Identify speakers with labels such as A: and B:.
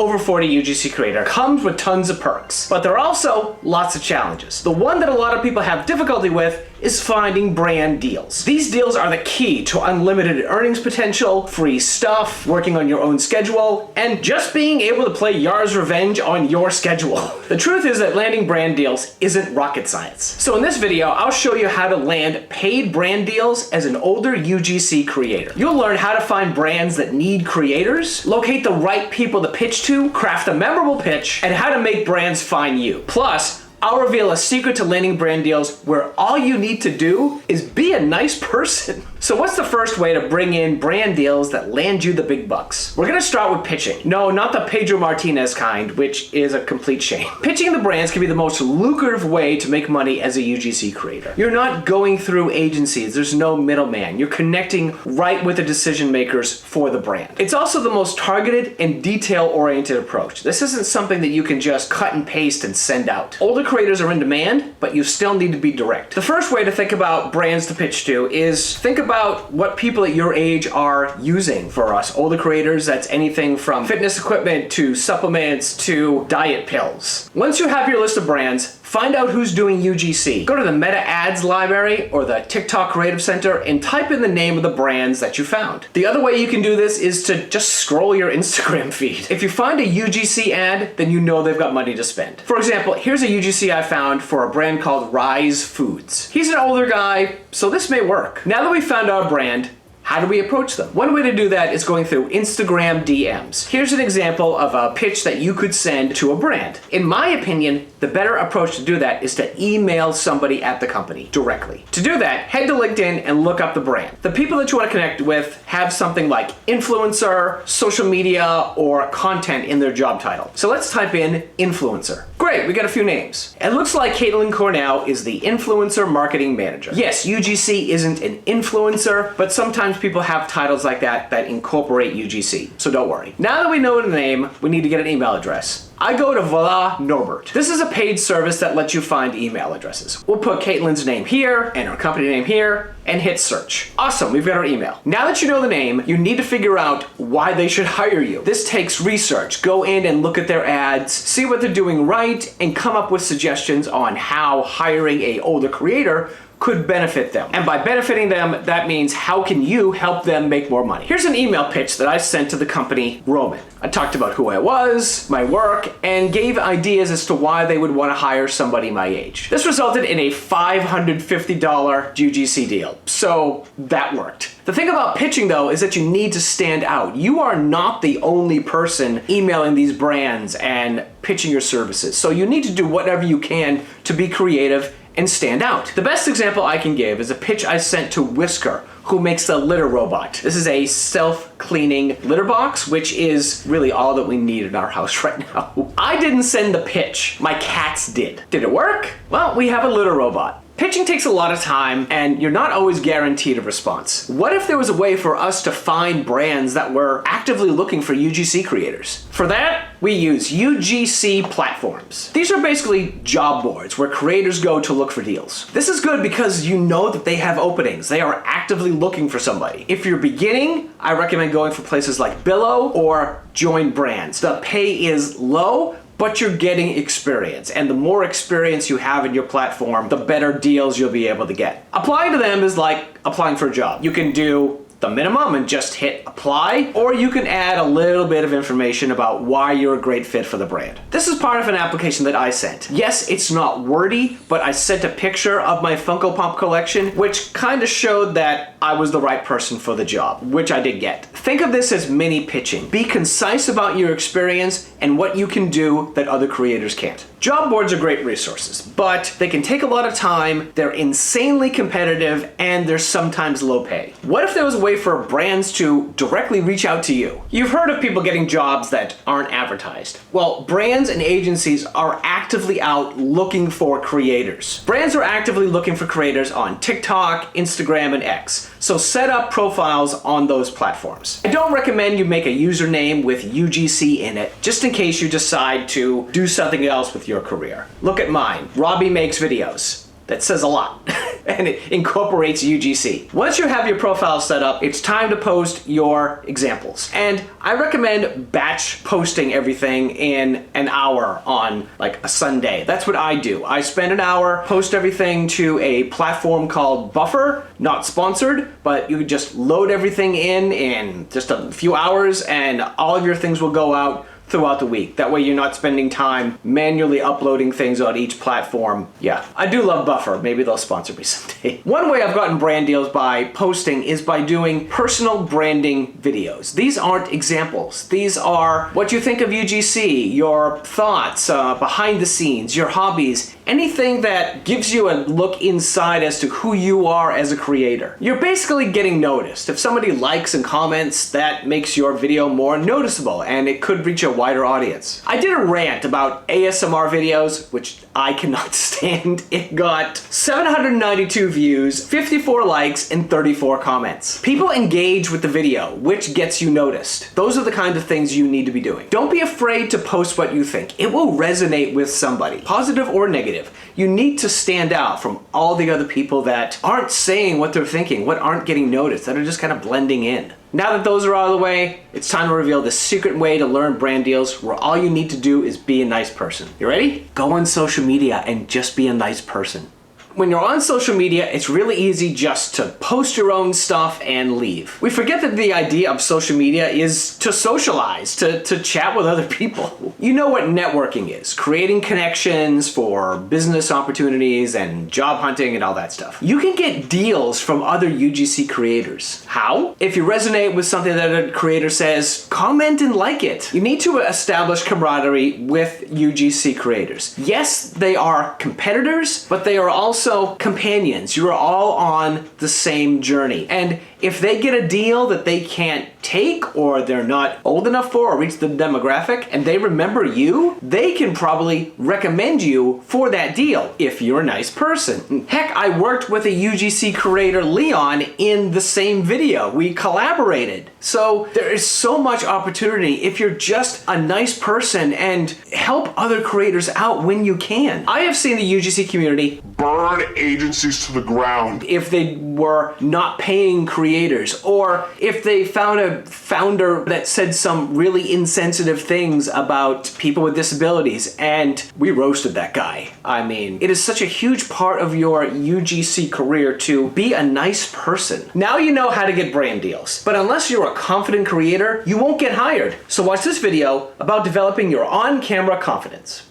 A: over 40 UGC creator comes with tons of perks, but there are also lots of challenges. The one that a lot of people have difficulty with is finding brand deals. These deals are the key to unlimited earnings potential, free stuff, working on your own schedule, and just being able to play Yar's Revenge on your schedule. The truth is that landing brand deals isn't rocket science. So in this video, I'll show you how to land paid brand deals as an older UGC creator. You'll learn how to find brands that need creators, locate the right people to pitch to, craft a memorable pitch, and how to make brands find you. Plus, I'll reveal a secret to landing brand deals where all you need to do is be a nice person. So what's the first way to bring in brand deals that land you the big bucks? We're gonna start with pitching. No, not the Pedro Martinez kind, which is a complete shame. Pitching the brands can be the most lucrative way to make money as a UGC creator. You're not going through agencies, there's no middleman. You're connecting right with the decision makers for the brand. It's also the most targeted and detail-oriented approach. This isn't something that you can just cut and paste and send out. Older creators are in demand, but you still need to be direct. The first way to think about brands to pitch to is think about what people at your age are using. For us older creators, that's anything from fitness equipment to supplements to diet pills. Once you have your list of brands, find out who's doing UGC. Go to the Meta Ads library or the TikTok Creative Center and type in the name of the brands that you found. The other way you can do this is to just scroll your Instagram feed. If you find a UGC ad, then you know they've got money to spend. For example, here's a UGC I found for a brand called Rise Foods. He's an older guy, so this may work. Now that we found our brand, how do we approach them? One way to do that is going through Instagram DMs. Here's an example of a pitch that you could send to a brand. In my opinion, the better approach to do that is to email somebody at the company directly. To do that, head to LinkedIn and look up the brand. The people that you want to connect with have something like influencer, social media, or content in their job title. So let's type in influencer. Great, we got a few names. It looks like Caitlin Cornell is the influencer marketing manager. Yes, UGC isn't an influencer, but sometimes people have titles like that that incorporate UGC, so don't worry. Now that we know the name, we need to get an email address. I go to Voila Norbert. This is a paid service that lets you find email addresses. We'll put Caitlin's name here and her company name here and hit search. Awesome, we've got our email. Now that you know the name, you need to figure out why they should hire you. This takes research. Go in and look at their ads, see what they're doing right, and come up with suggestions on how hiring an older creator could benefit them. And by benefiting them, that means how can you help them make more money? Here's an email pitch that I sent to the company Roman. I talked about who I was, my work, and gave ideas as to why they would want to hire somebody my age. This resulted in a $550 UGC deal, so that worked. The thing about pitching though is that you need to stand out. You are not the only person emailing these brands and pitching your services, so you need to do whatever you can to be creative and stand out. The best example I can give is a pitch I sent to Whisker, who makes the litter robot. This is a self-cleaning litter box, which is really all that we need in our house right now. I didn't send the pitch, my cats did. Did it work? Well, we have a litter robot. Pitching takes a lot of time and you're not always guaranteed a response. What if there was a way for us to find brands that were actively looking for UGC creators? For that, we use UGC platforms. These are basically job boards where creators go to look for deals. This is good because you know that they have openings. They are actively looking for somebody. If you're beginning, I recommend going for places like Billow or Join Brands. The pay is low, but you're getting experience. And the more experience you have in your platform, the better deals you'll be able to get. Applying to them is like applying for a job. You can do the minimum and just hit apply, or you can add a little bit of information about why you're a great fit for the brand. This is part of an application that I sent. Yes, it's not wordy, but I sent a picture of my Funko Pop collection, which kind of showed that I was the right person for the job, which I did get. Think of this as mini pitching. Be concise about your experience and what you can do that other creators can't. Job boards are great resources, but they can take a lot of time, they're insanely competitive, and they're sometimes low pay. What if there was a way for brands to directly reach out to you? You've heard of people getting jobs that aren't advertised. Well, brands and agencies are actively out looking for creators. Brands are actively looking for creators on TikTok, Instagram, and X. So set up profiles on those platforms. I don't recommend you make a username with UGC in it, just in case you decide to do something else with your career. Look at mine. Robbie makes videos. That says a lot. and it incorporates UGC. Once you have your profile set up, it's time to post your examples. And I recommend batch posting everything in an hour on like a Sunday. That's what I do. I spend an hour, post everything to a platform called Buffer, not sponsored, but you just load everything in just a few hours and all of your things will go out throughout the week. That way you're not spending time manually uploading things on each platform. Yeah, I do love Buffer. Maybe they'll sponsor me someday. One way I've gotten brand deals by posting is by doing personal branding videos. These aren't examples. These are what you think of UGC, your thoughts, behind the scenes, your hobbies, anything that gives you a look inside as to who you are as a creator. You're basically getting noticed. If somebody likes and comments, that makes your video more noticeable and it could reach a wider audience. I did a rant about ASMR videos, which I cannot stand. It got 792 views, 54 likes, and 34 comments. People engage with the video, which gets you noticed. Those are the kind of things you need to be doing. Don't be afraid to post what you think. It will resonate with somebody, positive or negative. You need to stand out from all the other people that aren't saying what they're thinking, what aren't getting noticed, that are just kind of blending in. Now that those are out of the way, it's time to reveal the secret way to learn brand deals where all you need to do is be a nice person. You ready? Go on social media and just be a nice person. When you're on social media, it's really easy just to post your own stuff and leave. We forget that the idea of social media is to socialize, to chat with other people. You know what networking is, creating connections for business opportunities and job hunting and all that stuff. You can get deals from other UGC creators. How? If you resonate with something that a creator says, comment and like it. You need to establish camaraderie with UGC creators. Yes, they are competitors, but they are also companions. You're all on the same journey. And if they get a deal that they can't take or they're not old enough for or reach the demographic and they remember you, they can probably recommend you for that deal if you're a nice person. Heck, I worked with a UGC creator, Leon, in the same video. We collaborated. So there is so much opportunity if you're just a nice person and help other creators out when you can. I have seen the UGC community
B: burn agencies to the ground
A: if they were not paying creators, or if they found a founder that said some really insensitive things about people with disabilities, and we roasted that guy. I mean, it is such a huge part of your UGC career to be a nice person. Now you know how to get brand deals, but unless you're a confident creator, you won't get hired. So watch this video about developing your on-camera confidence.